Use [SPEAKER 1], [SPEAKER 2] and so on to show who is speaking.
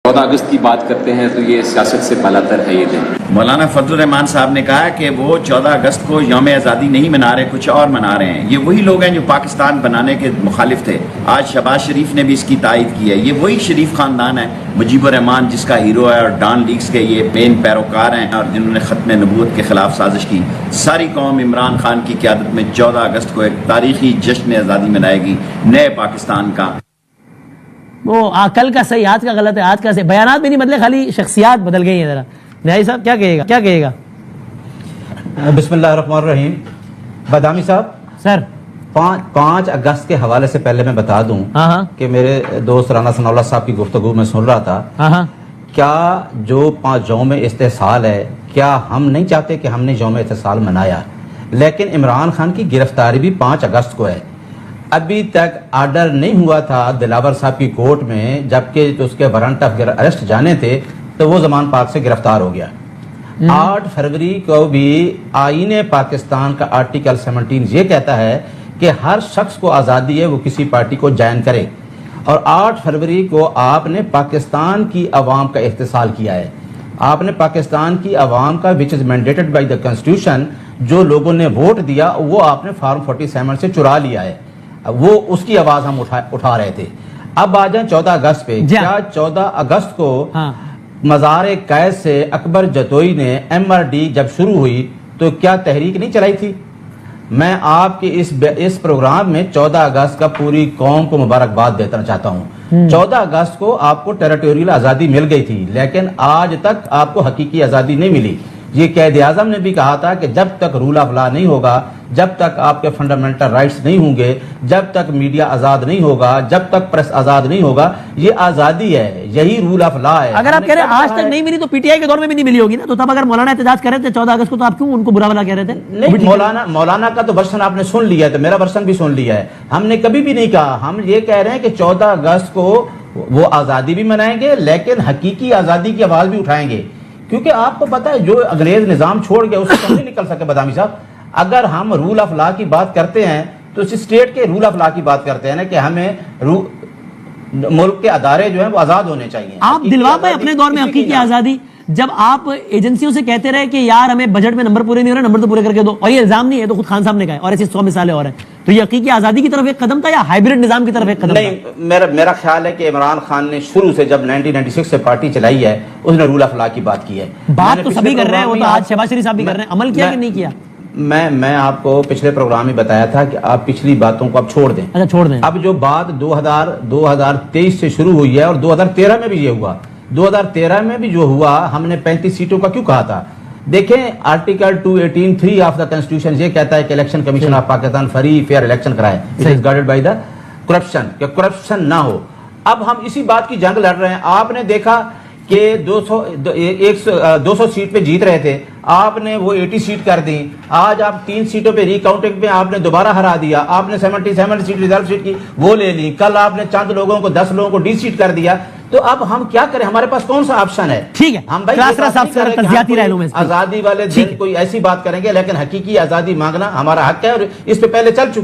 [SPEAKER 1] 14 اگست کی بات کرتے ہیں تو یہ سیاست سے بالا تر ہے یہ دن۔
[SPEAKER 2] مولانا فضل الرحمان صاحب نے کہا کہ وہ 14 اگست کو یوم آزادی نہیں منا رہے، کچھ اور منا رہے ہیں۔ یہ وہی لوگ ہیں جو پاکستان بنانے کے مخالف تھے۔ آج شہباز شریف نے بھی اس کی تائید کی ہے۔ یہ وہی شریف خاندان ہے، مجیب الرحمان جس کا ہیرو ہے، اور ڈان لیگز کے یہ مین پیروکار ہیں، اور جنہوں نے ختم نبوت کے خلاف سازش کی۔ ساری قوم عمران خان کی قیادت میں 14 اگست کو ایک تاریخی جشن آزادی منائے گی نئے پاکستان کا۔
[SPEAKER 3] وہ کل کا صحیح، آج کا غلط ہے، آج کا صحیح۔ بیانات بھی نہیں بدلے، خالی شخصیات بدل گئی ہیں ذرا۔ نہائی صاحب کیا کہے گا؟
[SPEAKER 4] بسم اللہ الرحمن الرحیم۔ بادامی صاحب
[SPEAKER 3] سر
[SPEAKER 4] 5 اگست کے حوالے سے پہلے میں بتا دوں کہ میرے دوست رانا ثناء اللہ صاحب کی گفتگو میں سن رہا تھا، کیا جو 5 یوم استحصال ہے، کیا ہم نہیں چاہتے کہ ہم نے یوم استحصال منایا؟ لیکن عمران خان کی گرفتاری بھی 5 اگست کو ہے۔ ابھی تک آرڈر نہیں ہوا تھا دلاور صاحب کی کورٹ میں، جبکہ اس کے وارنٹ آف ارسٹ جانے تھے تو وہ زمان پاک سے گرفتار ہو گیا۔ 8 فروری کو بھی آئین پاکستان کا آرٹیکل 17 یہ کہتا ہے کہ ہر شخص کو آزادی ہے وہ کسی پارٹی کو جوائن کرے، اور 8 فروری کو آپ نے پاکستان کی عوام کا استحصال کیا ہے۔ آپ نے پاکستان کی عوام کا which is mandated by the constitution، جو لوگوں نے ووٹ دیا وہ آپ نے فارم 47 سے چرا لیا ہے، وہ اس کی آواز ہم اٹھا رہے تھے۔ اب آ جائیں 14 اگست پہ۔ کیا 14 اگست کو مزار قید سے اکبر جتوئی نے MRD جب شروع ہوئی تو کیا تحریک نہیں چلائی تھی؟ میں آپ کے اس پروگرام میں 14 اگست کا پوری قوم کو مبارکباد دینا چاہتا ہوں۔ 14 اگست کو آپ کو ٹیریٹوریل آزادی مل گئی تھی، لیکن آج تک آپ کو حقیقی آزادی نہیں ملی۔ یہ قائد اعظم نے بھی کہا تھا کہ جب تک رول آف لا نہیں ہوگا، جب تک آپ کے فنڈامنٹل رائٹس نہیں ہوں گے، جب تک میڈیا آزاد نہیں ہوگا، جب تک پریس آزاد نہیں ہوگا، یہ آزادی ہے، یہی رول آف لا ہے۔
[SPEAKER 3] اگر آپ کہہ رہے ہیں آج تک نہیں ملی تو PTI کے دور میں بھی نہیں ملی ہوگی نا، تو تب اگر مولانا احتجاج کر رہے تھے 14 اگست کو تو آپ کیوں ان کو برا بھلا کہہ رہے تھے؟
[SPEAKER 4] نہیں، مولانا کا تو ورژن آپ نے سن لیا ہے، تو میرا ورژن بھی سن لیا ہے۔ ہم نے کبھی بھی نہیں کہا، ہم یہ کہہ رہے ہیں کہ 14 اگست کو وہ آزادی بھی منائیں گے، لیکن حقیقی آزادی کی آواز بھی اٹھائیں گے، کیونکہ آپ کو پتہ ہے جو انگریز نظام چھوڑ گیا اس سے ہم نہیں نکل سکے۔ بادامی صاحب، اگر ہم رول آف لا کی بات کرتے ہیں تو اس اسٹیٹ کے رول آف لا کی بات کرتے ہیں نا، کہ ہمیں ملک کے ادارے جو ہیں وہ آزاد ہونے چاہیے۔
[SPEAKER 3] آپ دلوا پائے اپنے دور میں حقیقی آزادی، جب آپ ایجنسیوں سے کہتے رہے کہ یار ہمیں بجٹ میں نمبر پورے نہیں ہو رہے، نمبر تو پورے کر کے دو، اور یہ الزام نہیں ہے تو خود خان صاحب نے کہا ہے، اور ایسی 100 مثالیں اور ہیں، تو یہ حقیقی آزادی کی طرف ایک قدم تھا یا ہائبرڈ نظام کی طرف ایک قدم تھا؟
[SPEAKER 4] نہیں، میرا خیال ہے کہ عمران خان نے شروع سے جب 1996 سے پارٹی چلائی ہے اس نے رول آف لا کی بات کی ہے۔
[SPEAKER 3] بات تو سبھی کر رہے ہیں، وہ تو آج شہباز شریف صاحب بھی کر رہے ہیں، عمل کیا کہ نہیں کیا؟
[SPEAKER 4] میں آپ کو پچھلے پروگرام میں بتایا تھا کہ آپ پچھلی باتوں کو اب چھوڑ دیں۔
[SPEAKER 3] اچھا چھوڑ دیں۔
[SPEAKER 4] اب جو بات 2023 سے شروع ہوئی ہے اور 2013 میں بھی یہ ہوا، 2013 میں بھی جو ہوا، ہم نے 35 سیٹوں کا کیوں کہا تھا؟ دیکھیں آرٹیکل 218(3) آف دا کنسٹیٹیوشن یہ کہتا ہے کہ election commission of Pakistan free fair election کرائے، it is guarded by the corruption, کہ کرپشن نہ ہو۔ اب ہم اسی بات کی جنگ لڑ رہے ہیں۔ آپ نے دیکھا کہ 200 سیٹ پہ جیت رہے تھے، آپ نے وہ 80 سیٹ کر دی۔ آج آپ 3 سیٹوں پہ ری کاؤنٹنگ پہ آپ نے دوبارہ ہرا دیا، آپ نے 77 سیٹ ریزرو سیٹ کی وہ لے لی، کل آپ نے چند لوگوں کو 10 لوگوں کو ڈی سیٹ کر دیا۔ تو اب ہم کیا کریں؟ ہمارے پاس کون سا آپشن ہے؟
[SPEAKER 3] ٹھیک ہے،
[SPEAKER 4] ہم آزادی والے دن کوئی ایسی بات کریں گے، لیکن حقیقی آزادی مانگنا ہمارا حق ہے، اور اس پہ پہلے چل چکے۔